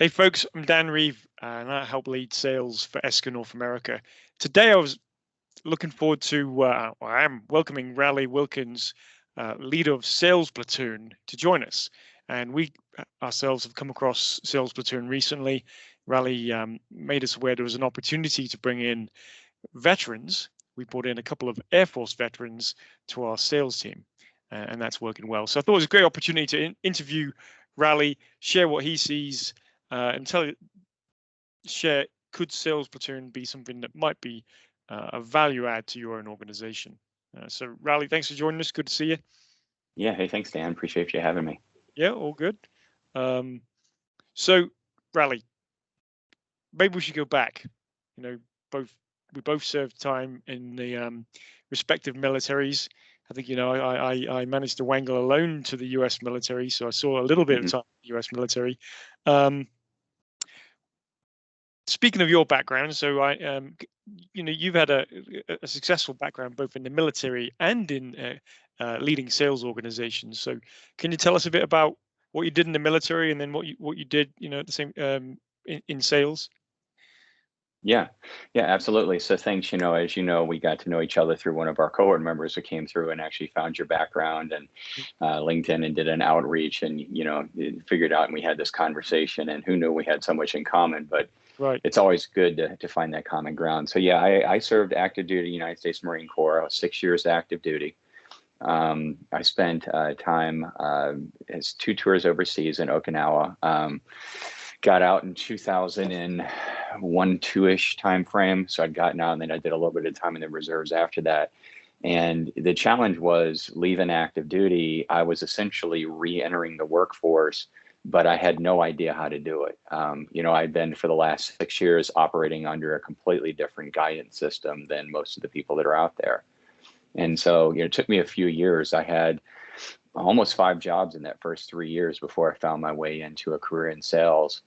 Hey folks, I'm Dan Reeve and I help lead sales for Esker North America. Today I was looking forward to, I am welcoming Raleigh Wilkins, leader of Sales Platoon, to join us. And we ourselves have come across Sales Platoon recently. Raleigh made us aware there was an opportunity to bring in veterans. We brought in a couple of Air Force veterans to our sales team, and that's working well. So I thought it was a great opportunity to interview Raleigh, share what he sees, and share, could Sales Platoon be something that might be a value add to your own organization? So Raleigh, thanks for joining us. Good to see you. Yeah. Hey, thanks, Dan. Appreciate you having me. Yeah, all good. So Raleigh, maybe we should go back. We both served time in the respective militaries. I think, I managed to wangle alone to the US military, so I saw a little bit of time in the US military. Speaking of your background, so you've had a successful background both in the military and in leading sales organizations. So can you tell us a bit about what you did in the military and then what you did, at the same in sales? Yeah, absolutely. So thanks. As you know, we got to know each other through one of our cohort members who came through and actually found your background and LinkedIn and did an outreach and, figured out and we had this conversation and who knew we had so much in common, but right. It's always good to find that common ground. So yeah, I served active duty United States Marine Corps. I was 6 years active duty. I spent time as 2 tours overseas in Okinawa. Got out in 2001, 2-ish time frame. So I'd gotten out and then I did a little bit of time in the reserves after that. And the challenge was leaving active duty. I was essentially re-entering the workforce, but I had no idea how to do it. I'd been for the last 6 years operating under a completely different guidance system than most of the people that are out there. And so, it took me a few years. I had almost 5 jobs in that first 3 years before I found my way into a career in sales.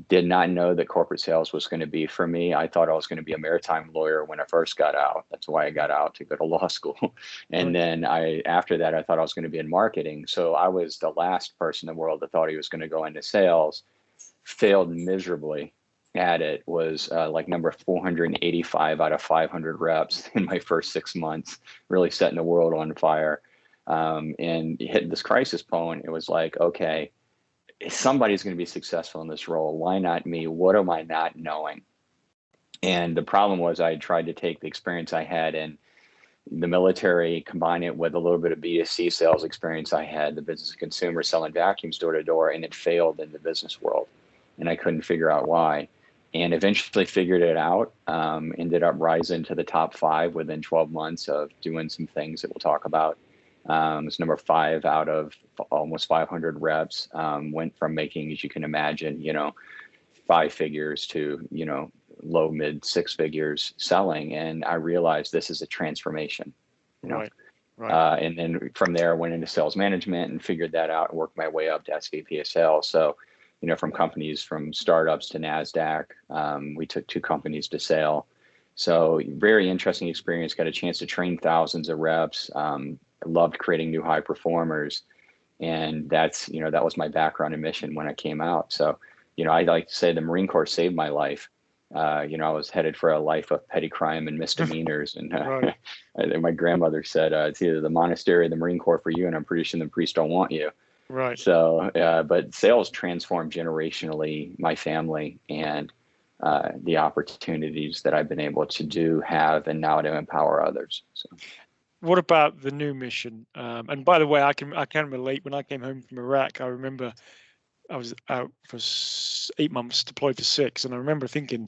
Did not know that corporate sales was going to be for me. I thought I was going to be a maritime lawyer when I first got out. That's why I got out, to go to law school. And then after that, I thought I was going to be in marketing. So I was the last person in the world that thought he was going to go into sales. Failed miserably at it. Was like number 485 out of 500 reps in my first 6 months, really setting the world on fire. And hit this crisis point. It was like, okay, somebody's going to be successful in this role. Why not me? What am I not knowing? And the problem was I tried to take the experience I had in the military, combine it with a little bit of B2C sales experience I had, the business to consumer, selling vacuums door to door, and it failed in the business world. And I couldn't figure out why. And eventually figured it out, ended up rising to the top 5 within 12 months of doing some things that we'll talk about. It's number 5 out of almost 500 reps. Went from making, as you can imagine, 5 figures to, low mid 6 figures selling. And I realized this is a transformation, Right. And then from there, I went into sales management and figured that out and worked my way up to SVP of sales. So, from companies, from startups to NASDAQ, we took 2 companies to sale. So very interesting experience, got a chance to train thousands of reps. Loved creating new high performers. And that's, that was my background and mission when I came out. So, I like to say the Marine Corps saved my life. I was headed for a life of petty crime and misdemeanors. And my grandmother said, it's either the monastery or the Marine Corps for you. And I'm pretty sure the priests don't want you. Right. So, but sales transformed generationally my family and the opportunities that I've been able to have and now to empower others. So. What about the new mission? And by the way, I can relate. When I came home from Iraq, I remember I was out for 8 months, deployed for 6, and I remember thinking,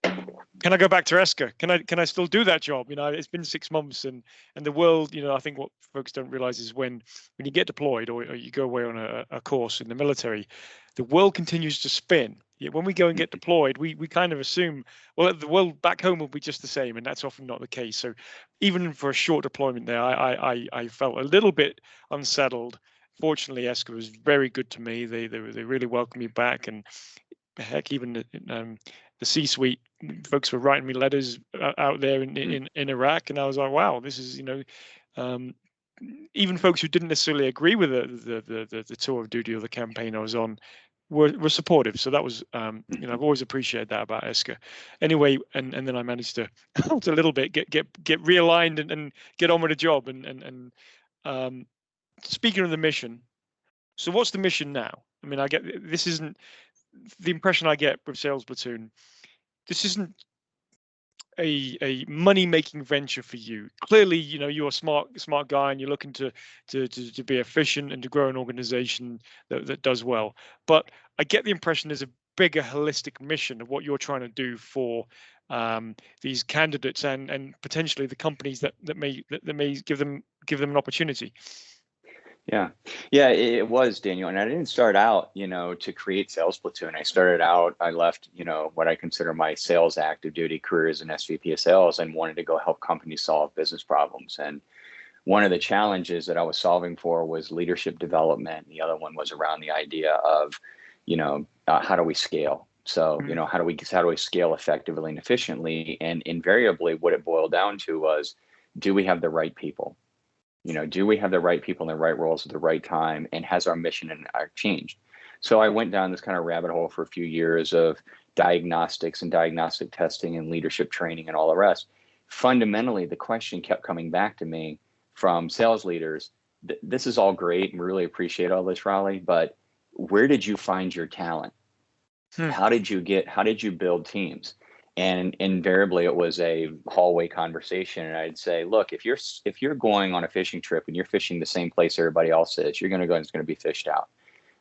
can I go back to Esker? Can I still do that job? It's been 6 months, and the world. I think what folks don't realize is when you get deployed or you go away on a course in the military, the world continues to spin. When we go and get deployed, we kind of assume, well, the world back home will be just the same, and that's often not the case. So even for a short deployment there, I felt a little bit unsettled. Fortunately, Esker was very good to me. They really welcomed me back, and heck, even the C-suite folks were writing me letters out there in Iraq, and I was like, wow, this is even folks who didn't necessarily agree with the tour of duty or the campaign I was on were supportive. So that was, Mhm. I've always appreciated that about Esker. Anyway, and then I managed to a little bit get realigned and get on with the job. And speaking of the mission, so what's the mission now? I mean, this isn't the impression I get with Sales Platoon. This isn't a money making venture for you. Clearly, you're a smart guy and you're looking to be efficient and to grow an organization that does well. But I get the impression there's a bigger holistic mission of what you're trying to do for these candidates and potentially the companies that may give them an opportunity. Yeah. Yeah, it was, Daniel. And I didn't start out, to create Sales Platoon. I left, what I consider my sales active duty career as an SVP of sales and wanted to go help companies solve business problems. And one of the challenges that I was solving for was leadership development. The other one was around the idea of, how do we scale? So, how do we scale effectively and efficiently? And invariably, what it boiled down to was, do we have the right people? Do we have the right people in the right roles at the right time? And has our mission and our changed? So I went down this kind of rabbit hole for a few years of diagnostics and diagnostic testing and leadership training and all the rest. Fundamentally, the question kept coming back to me from sales leaders. This is all great and we really appreciate all this, Raleigh, but where did you find your talent? How did you build teams? And invariably it was a hallway conversation. And I'd say, look, if you're going on a fishing trip and you're fishing the same place everybody else is, you're going to go and it's going to be fished out.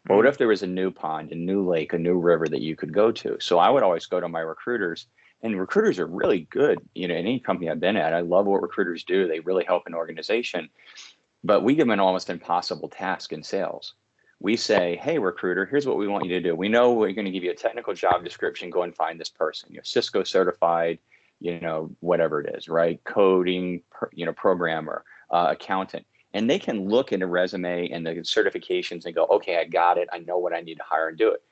But what if there was a new pond, a new lake, a new river that you could go to? So I would always go to my recruiters, and recruiters are really good. In any company I've been at, I love what recruiters do. They really help an organization, but we give them an almost impossible task in sales. We say, hey, recruiter, here's what we want you to do. We know we're going to give you a technical job description. Go and find this person. You're Cisco certified, whatever it is, right? Coding, programmer, accountant. And they can look at a resume and the certifications and go, okay, I got it. I know what I need to hire and do it.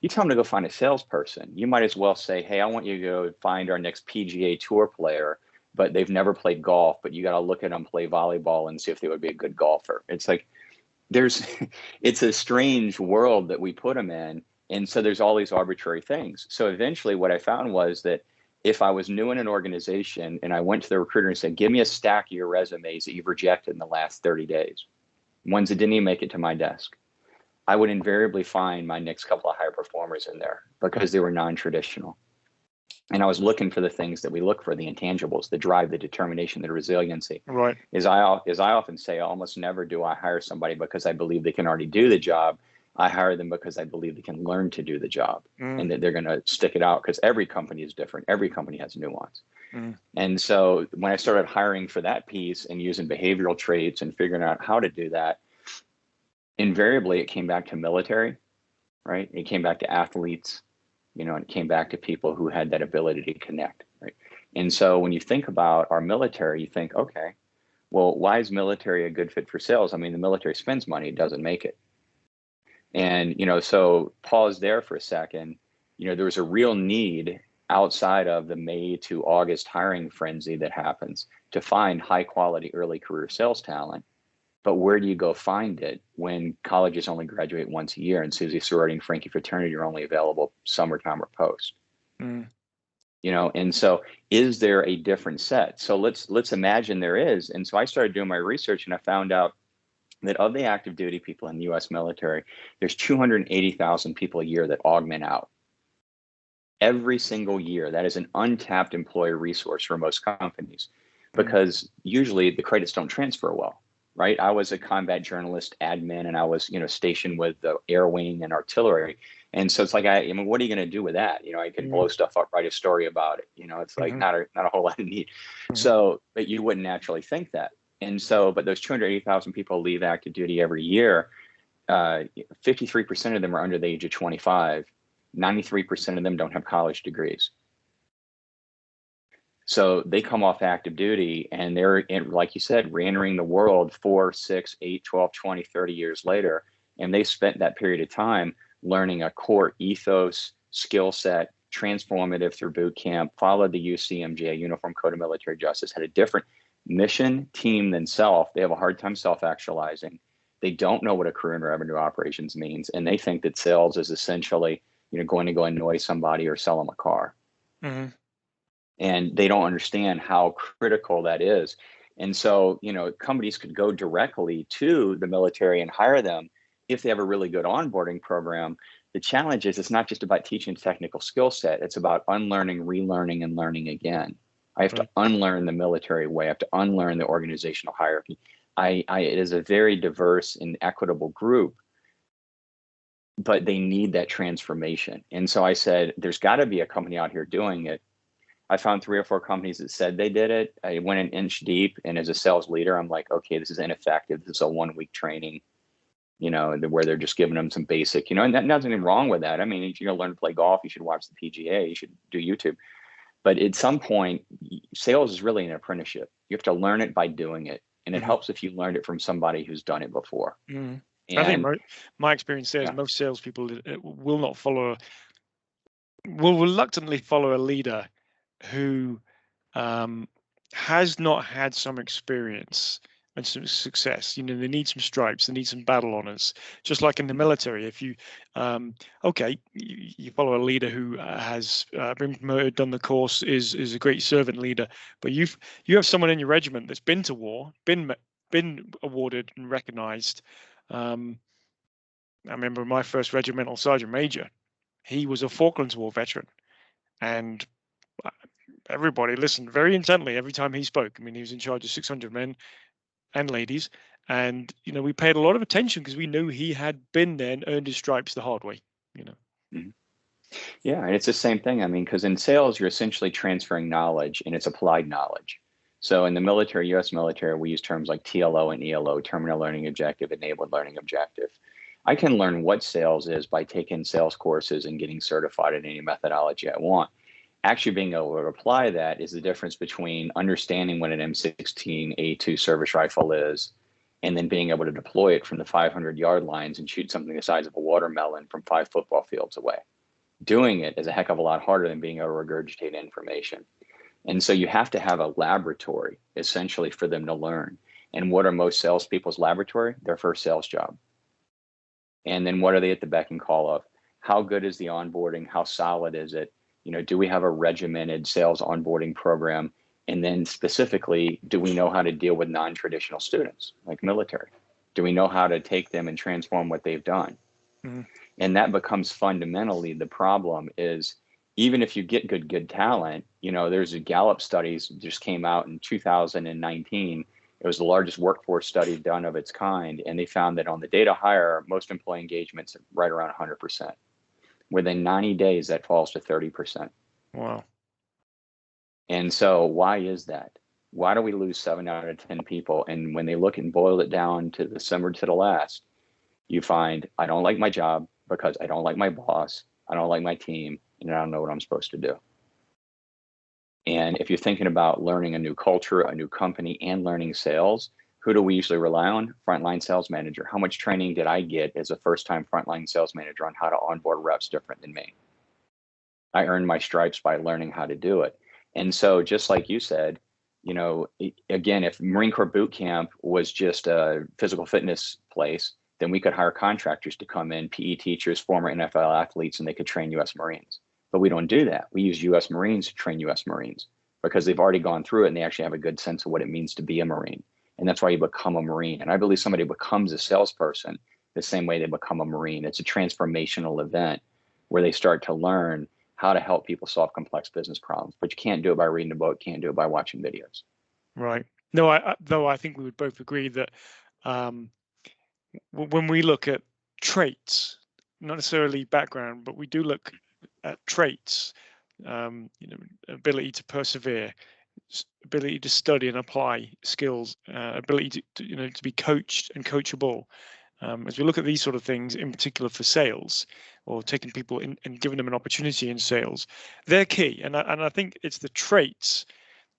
You tell them to go find a salesperson. You might as well say, hey, I want you to go find our next PGA Tour player, but they've never played golf, but you got to look at them play volleyball and see if they would be a good golfer. It's like, it's a strange world that we put them in. And so there's all these arbitrary things. So eventually what I found was that if I was new in an organization and I went to the recruiter and said, give me a stack of your resumes that you've rejected in the last 30 days, ones that didn't even make it to my desk, I would invariably find my next couple of high performers in there because they were non-traditional. And I was looking for the things that we look for, the intangibles, the drive, the determination, the resiliency. Right. As I often say, almost never do I hire somebody because I believe they can already do the job. I hire them because I believe they can learn to do the job and that they're going to stick it out, because every company is different. Every company has nuance. And so when I started hiring for that piece and using behavioral traits and figuring out how to do that, invariably it came back to military, right? It came back to athletes. And it came back to people who had that ability to connect, right? And so when you think about our military, you think, okay, well, why is military a good fit for sales? I mean, the military spends money, it doesn't make it. And, so pause there for a second. There was a real need outside of the May to August hiring frenzy that happens to find high quality early career sales talent. But where do you go find it when colleges only graduate once a year and Susie sorority and Frankie fraternity are only available summertime or post? And so is there a different set? So let's imagine there is. And so I started doing my research and I found out that of the active duty people in the US military, there's 280,000 people a year that augment out. Every single year. That is an untapped employee resource for most companies because usually the credits don't transfer well. Right. I was a combat journalist admin and I was, stationed with the air wing and artillery. And so it's like, I mean, what are you going to do with that? I could blow stuff up, write a story about it. It's like not a whole lot of need. So, but you wouldn't naturally think that. And so, but those 280,000 people leave active duty every year. 53% of them are under the age of 25. 93% of them don't have college degrees. So they come off active duty and they're, like you said, re-entering the world 4, 6, 8, 12, 20, 30 years later. And they spent that period of time learning a core ethos, skill set, transformative through boot camp, followed the UCMJ, Uniform Code of Military Justice, had a different mission, team than self. They have a hard time self-actualizing. They don't know what a career in revenue operations means, and they think that sales is essentially, going to go annoy somebody or sell them a car. Mm-hmm. And they don't understand how critical that is. And so, companies could go directly to the military and hire them if they have a really good onboarding program. The challenge is it's not just about teaching technical skill set. It's about unlearning, relearning, and learning again. I have to unlearn the military way. I have to unlearn the organizational hierarchy. It is a very diverse and equitable group, but they need that transformation. And so I said, there's got to be a company out here doing it. I found 3 or 4 companies that said they did it. I went an inch deep, and as a sales leader, I'm like, okay, this is ineffective. This is a 1-week training, where they're just giving them some basic, and nothing wrong with that. I mean, if you're gonna learn to play golf, you should watch the PGA, you should do YouTube. But at some point, sales is really an apprenticeship. You have to learn it by doing it, and it helps if you learned it from somebody who's done it before. Mm. And I think my experience there is most salespeople will reluctantly follow a leader who has not had some experience and some success. They need some stripes, they need some battle honors, just like in the military. If you you follow a leader who has been promoted, done the course, is a great servant leader, but you have someone in your regiment that's been to war, been awarded and recognized. I remember my first regimental sergeant major. He was a Falklands War veteran, and everybody listened very intently every time he spoke. I mean, he was in charge of 600 men and ladies, and we paid a lot of attention because we knew he had been there and earned his stripes the hard way. Mm-hmm. Yeah, and it's the same thing. I mean, because in sales, you're essentially transferring knowledge, and it's applied knowledge. So in the military, U.S. military, we use terms like TLO and ELO, terminal learning objective, enabled learning objective. I can learn what sales is by taking sales courses and getting certified in any methodology I want. Actually being able to apply that is the difference between understanding what an M16A2 service rifle is and then being able to deploy it from the 500-yard lines and shoot something the size of a watermelon from 5 football fields away. Doing it is a heck of a lot harder than being able to regurgitate information. And so you have to have a laboratory, essentially, for them to learn. And what are most salespeople's laboratory? Their first sales job. And then what are they at the beck and call of? How good is the onboarding? How solid is it? Do we have a regimented sales onboarding program? And then specifically, do we know how to deal with non-traditional students like military? Do we know how to take them and transform what they've done? Mm-hmm. And that becomes fundamentally the problem is even if you get good talent, there's a Gallup studies just came out in 2019. It was the largest workforce study done of its kind. And they found that on the data hire, most employee engagements are right around 100%. Within 90 days, that falls to 30%. Wow. And so why is that? Why do we lose 7 out of 10 people? And when they look and boil it down to the summer to the last, you find I don't like my job because I don't like my boss, I don't like my team, and I don't know what I'm supposed to do. And if you're thinking about learning a new culture, a new company, and learning sales, who do we usually rely on? Frontline sales manager. How much training did I get as a first-time frontline sales manager on how to onboard reps different than me? I earned my stripes by learning how to do it. And so just like you said, again, if Marine Corps boot camp was just a physical fitness place, then we could hire contractors to come in, PE teachers, former NFL athletes, and they could train U.S. Marines. But we don't do that. We use U.S. Marines to train U.S. Marines because they've already gone through it and they actually have a good sense of what it means to be a Marine. And that's why you become a Marine. And I believe somebody becomes a salesperson the same way they become a Marine. It's a transformational event where they start to learn how to help people solve complex business problems. But you can't do it by reading a book, can't do it by watching videos. Right. No, I think we would both agree that when we look at traits, not necessarily background, but we do look at traits, ability to persevere, ability to study and apply skills, ability to be coached and coachable. As we look at these sort of things, in particular for sales, or taking people in and giving them an opportunity in sales, they're key. And I think it's the traits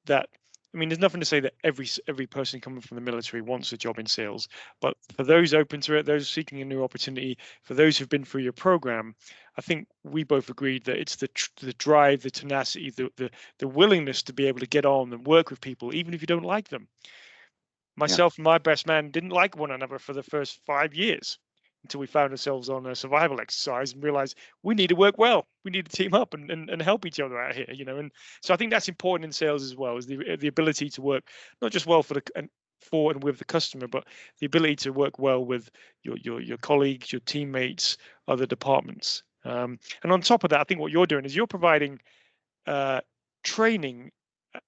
that, there's nothing to say that every person coming from the military wants a job in sales, but for those open to it, those seeking a new opportunity, for those who've been through your program, I think we both agreed that it's the drive, the tenacity, the willingness to be able to get on and work with people, even if you don't like them. Myself and my best man didn't like one another for the first 5 years until we found ourselves on a survival exercise and realized we need to work well. We need to team up and help each other out here, And so I think that's important in sales as well, is the ability to work not just well for and with the customer, but the ability to work well with your colleagues, your teammates, other departments. And on top of that, I think what you're doing is you're providing training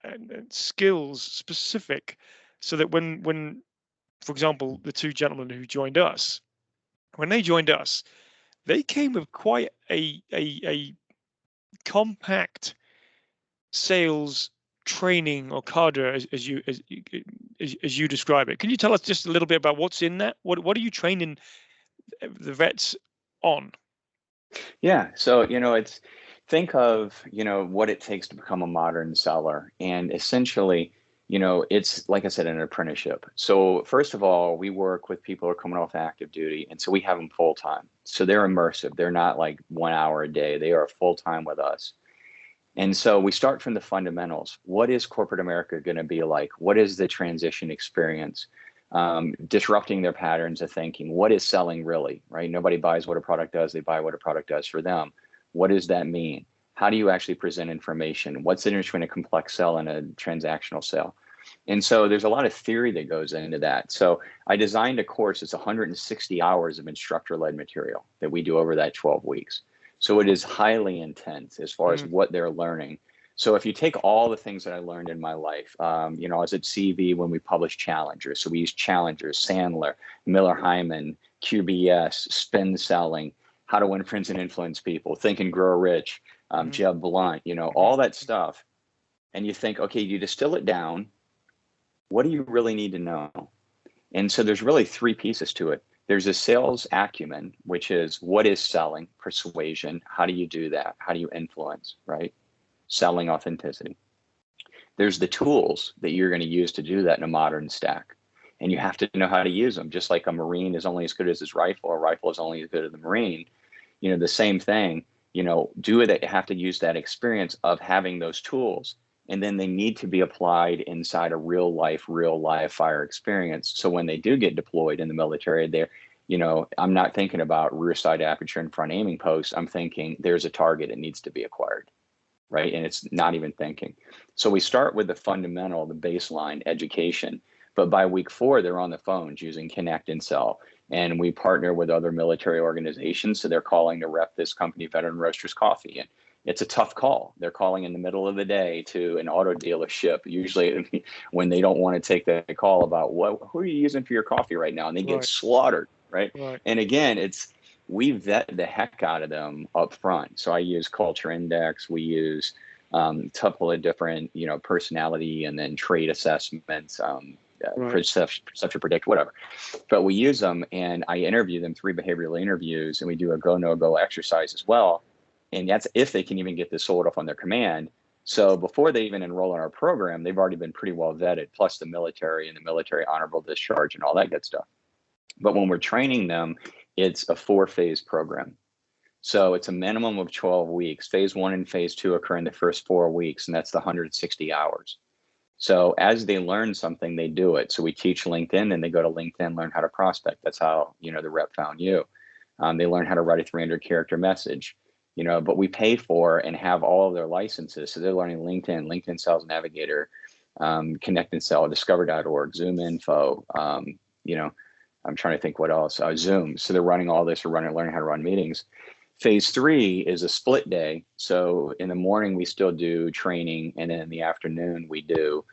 and skills specific, so that when, for example, the two gentlemen who joined us, when they joined us, they came with quite a compact sales training or cadre, as you describe it. Can you tell us just a little bit about what's in that? What are you training the vets on? Yeah, so it's think of what it takes to become a modern seller, and essentially it's like I said, an apprenticeship. So first of all, we work with people who are coming off active duty, and so we have them full time. So they're immersive. They're not like 1 hour a day. They are full time with us. And so we start from the fundamentals. What is corporate America going to be like? What is the transition experience? Disrupting their patterns of thinking. What is selling really, right? Nobody buys what a product does. They buy what a product does for them. What does that mean? How do you actually present information? What's the difference between a complex sell and a transactional sale? And so there's a lot of theory that goes into that. So I designed a course. It's 160 hours of instructor-led material that we do over that 12 weeks. So it is highly intense as far as what they're learning. So if you take all the things that I learned in my life, I was at CV when we published Challengers. So we used Challengers, Sandler, Miller Hyman, QBS, spin selling, how to win friends and influence people, Think and Grow Rich, Jeb Blunt, all that stuff. And you think, okay, you distill it down. What do you really need to know? And so there's really three pieces to it. There's a sales acumen, which is what is selling, persuasion. How do you do that? How do you influence, right? Selling authenticity. There's the tools that you're going to use to do that in a modern stack. And you have to know how to use them. Just like a Marine is only as good as his rifle, a rifle is only as good as the Marine. The same thing, have to use that experience of having those tools. And then they need to be applied inside a real live fire experience. So when they do get deployed in the military, I'm not thinking about rear side aperture and front aiming post. I'm thinking there's a target that needs to be acquired, right? And it's not even thinking. So we start with the fundamental, the baseline education. But by week 4, they're on the phones using Connect and Sell. And we partner with other military organizations. So they're calling to rep this company, Veteran Roasters Coffee. And it's a tough call. They're calling in the middle of the day to an auto dealership, usually when they don't want to take the call about who are you using for your coffee right now? And they get slaughtered, right? And again, we vet the heck out of them up front. So I use Culture Index. We use a couple of different, personality and then trait assessments, perception, predict, whatever. But we use them, and I interview them 3 behavioral interviews, and we do a go, no go exercise as well. And that's if they can even get this sold off on their command. So before they even enroll in our program, they've already been pretty well vetted, plus the military and the military honorable discharge and all that good stuff. But when we're training them, it's a 4-phase program. So it's a minimum of 12 weeks. Phase 1 and phase 2 occur in the first 4 weeks, and that's the 160 hours. So as they learn something, they do it. So we teach LinkedIn, and they go to LinkedIn, learn how to prospect. That's how, the rep found you. They learn how to write a 300-character message. But we pay for and have all of their licenses. So they're learning LinkedIn Sales Navigator, Connect and Sell, Discover.org, Zoom Info. I'm trying to think what else. Zoom. So they're running all this, learning how to run meetings. Phase 3 is a split day. So in the morning, we still do training. And then in the afternoon, we do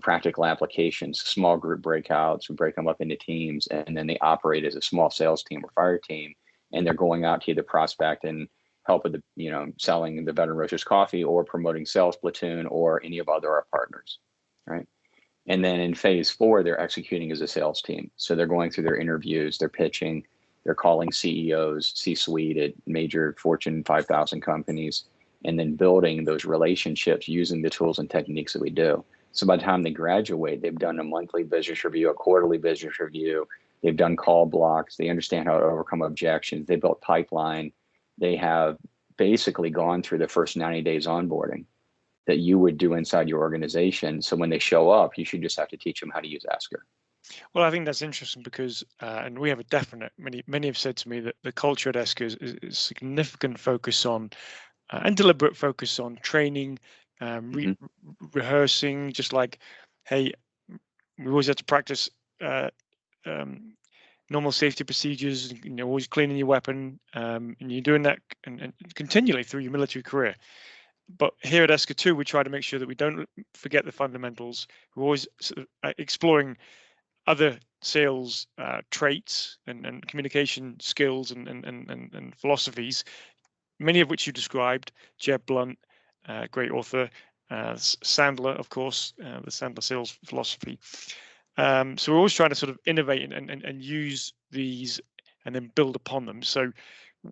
practical applications, small group breakouts. We break them up into teams. And then they operate as a small sales team or fire team. And they're going out to either prospect and help with the, selling the Veteran Roasters Coffee or promoting Sales Platoon or any of our partners, right? And then in phase 4, they're executing as a sales team. So they're going through their interviews, they're pitching, they're calling CEOs, C-suite at major Fortune 5,000 companies, and then building those relationships using the tools and techniques that we do. So by the time they graduate, they've done a monthly business review, a quarterly business review, they've done call blocks, they understand how to overcome objections, they built pipeline. They have basically gone through the first 90 days onboarding that you would do inside your organization. So when they show up, you should just have to teach them how to use Esker. Well, I think that's interesting because, and we have a definite, many have said to me that the culture at Esker is significant focus on and deliberate focus on training, Hmm. rehearsing, just like, hey, we always have to practice um, normal safety procedures, always cleaning your weapon, and you're doing that and continually through your military career. But here at Esker 2, we try to make sure that we don't forget the fundamentals. We're always sort of exploring other sales traits and communication skills and philosophies, many of which you described. Jeb Blunt, great author, Sandler, of course, the Sandler sales philosophy. So we're always trying to sort of innovate and use these and then build upon them. So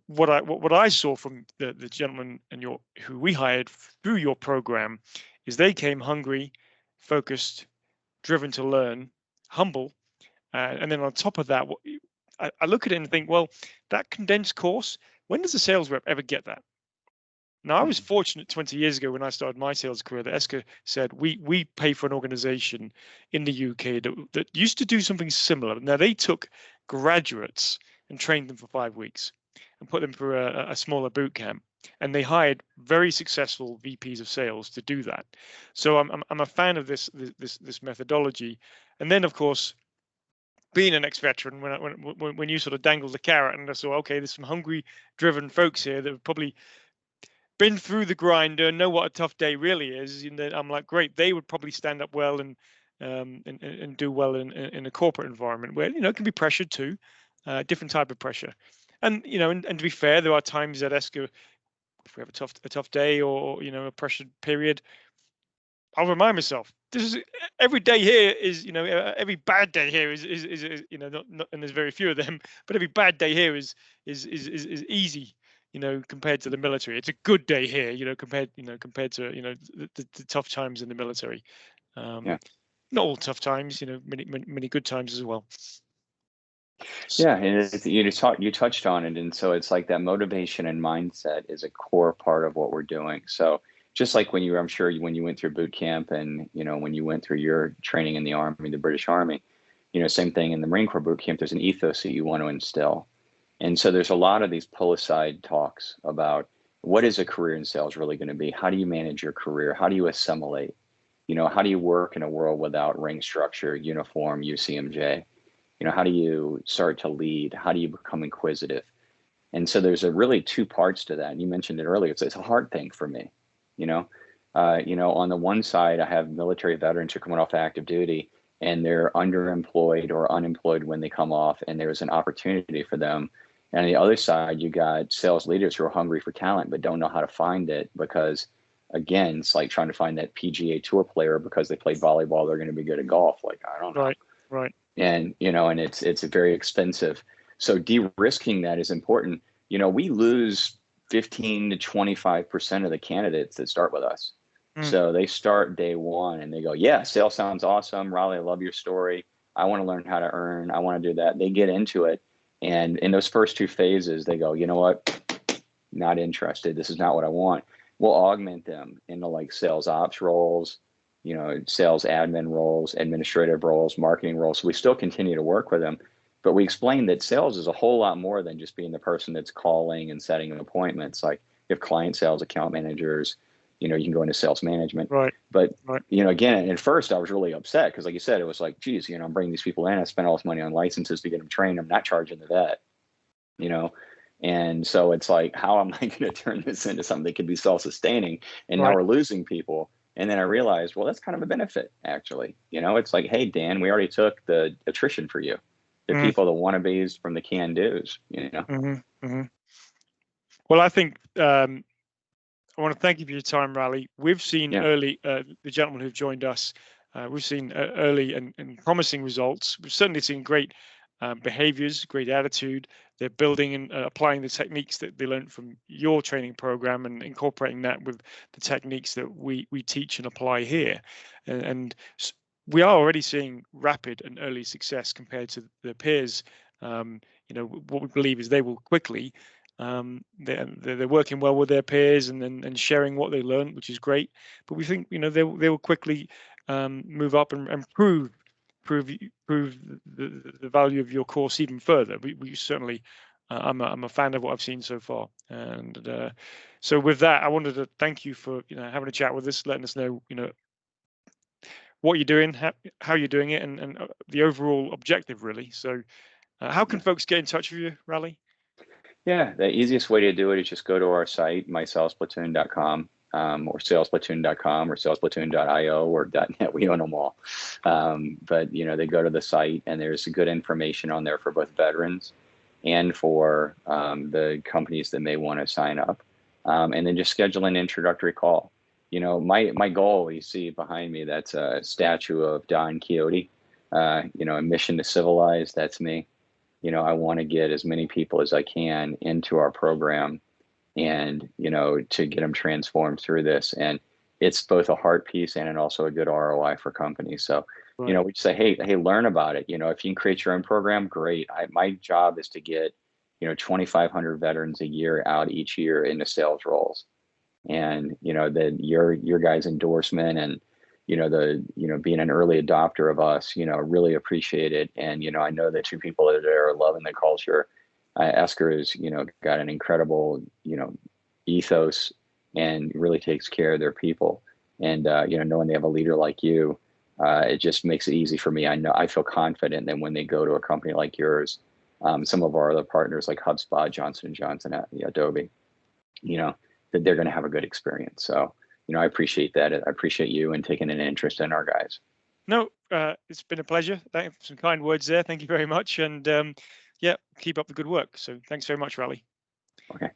what I saw from the gentleman and who we hired through your program is they came hungry, focused, driven to learn, humble, and then on top of that, I look at it and think, well, that condensed course, when does a sales rep ever get that? Now, I was fortunate 20 years ago when I started my sales career that Esker said we pay for an organization in the UK that used to do something similar. Now, they took graduates and trained them for 5 weeks and put them through a smaller boot camp. And they hired very successful VPs of sales to do that. So I'm a fan of this methodology. And then, of course, being an ex-veteran, when you sort of dangled the carrot and I saw, okay, there's some hungry, driven folks here that have probably been through the grinder, know what a tough day really is, and then I'm like, great, they would probably stand up well and do well in a corporate environment where it can be pressured too, different type of pressure, and and to be fair, there are times at Esker if we have a tough day or a pressured period, I'll remind myself this is every day here is every bad day here is not, and there's very few of them, but every bad day here is easy, compared to the military. It's a good day here, compared to the tough times in the military. Yeah. Not all tough times, many good times as well. Yeah, and you touched on it, and so it's like that motivation and mindset is a core part of what we're doing. So just like I'm sure when you went through boot camp and when you went through your training in the Army, the British Army, same thing in the Marine Corps boot camp. There's an ethos that you want to instill, and so there's a lot of these pull aside talks about what is a career in sales really going to be? How do you manage your career? How do you assimilate? How do you work in a world without ring structure, uniform, UCMJ? How do you start to lead? How do you become inquisitive? And so there's really two parts to that. And you mentioned it earlier. It's a hard thing for me. On the one side, I have military veterans who are coming off active duty and they're underemployed or unemployed when they come off, and there's an opportunity for them. And on the other side, you got sales leaders who are hungry for talent but don't know how to find it because, again, it's like trying to find that PGA Tour player because they played volleyball, they're going to be good at golf. Like, I don't know. Right. And and it's very expensive. So de-risking that is important. We lose 15 to 25% of the candidates that start with us. So they start day one and they go, yeah, sales sounds awesome. Raleigh, I love your story. I want to learn how to earn. I want to do that. They get into it. And in those first two phases, they go, you know what? Not interested. This is not what I want. We'll augment them into like sales ops roles, sales admin roles, administrative roles, marketing roles. So we still continue to work with them, but we explain that sales is a whole lot more than just being the person that's calling and setting appointments. Like you have client sales, account managers, you can go into sales management. Right. But, again, at first I was really upset because like you said, it was like, geez, I'm bringing these people in. I spent all this money on licenses to get them trained. I'm not charging the vet, and so it's like, how am I going to turn this into something that could be self-sustaining? And now we're losing people. And then I realized, well, that's kind of a benefit, actually. It's like, hey, Dan, we already took the attrition for you. The people, the wannabes from the can-dos, Well, I think I want to thank you for your time, Raleigh. We've seen early, the gentlemen who've joined us, we've seen early and promising results. We've certainly seen great behaviors, great attitude. They're building and applying the techniques that they learned from your training program and incorporating that with the techniques that we teach and apply here. And we are already seeing rapid and early success compared to their peers. What we believe is they will quickly, they're working well with their peers and sharing what they learned, which is great. But we think they will quickly move up and prove prove the value of your course even further. We certainly, I'm a fan of what I've seen so far. And so with that, I wanted to thank you for having a chat with us, letting us know what you're doing, how you're doing it, and the overall objective, really. So how can folks get in touch with you, Raleigh? Yeah, the easiest way to do it is just go to our site, mysalesplatoon.com, or salesplatoon.com or salesplatoon.io or .net. We own them all. But they go to the site, and there's good information on there for both veterans and for the companies that may want to sign up. And then just schedule an introductory call. My goal, you see behind me, that's a statue of Don Quixote. A mission to civilize, that's me. I want to get as many people as I can into our program and, to get them transformed through this. And it's both a heart piece and also a good ROI for companies. So, right. We say, hey, learn about it. If you can create your own program, great. My job is to get, 2,500 veterans a year out each year into sales roles. And, that your guys' endorsement and, being an early adopter of us, really appreciate it. And, I know that you people that are loving the culture. Esker has, got an incredible, ethos and really takes care of their people. And, knowing they have a leader like you, it just makes it easy for me. I feel confident that when they go to a company like yours, some of our other partners like HubSpot, Johnson & Johnson, Adobe, that they're going to have a good experience. So, I appreciate that. I appreciate you and taking an interest in our guys. No, it's been a pleasure. Thank some kind words there. Thank you very much. And yeah, keep up the good work. So thanks very much, Raleigh. Okay.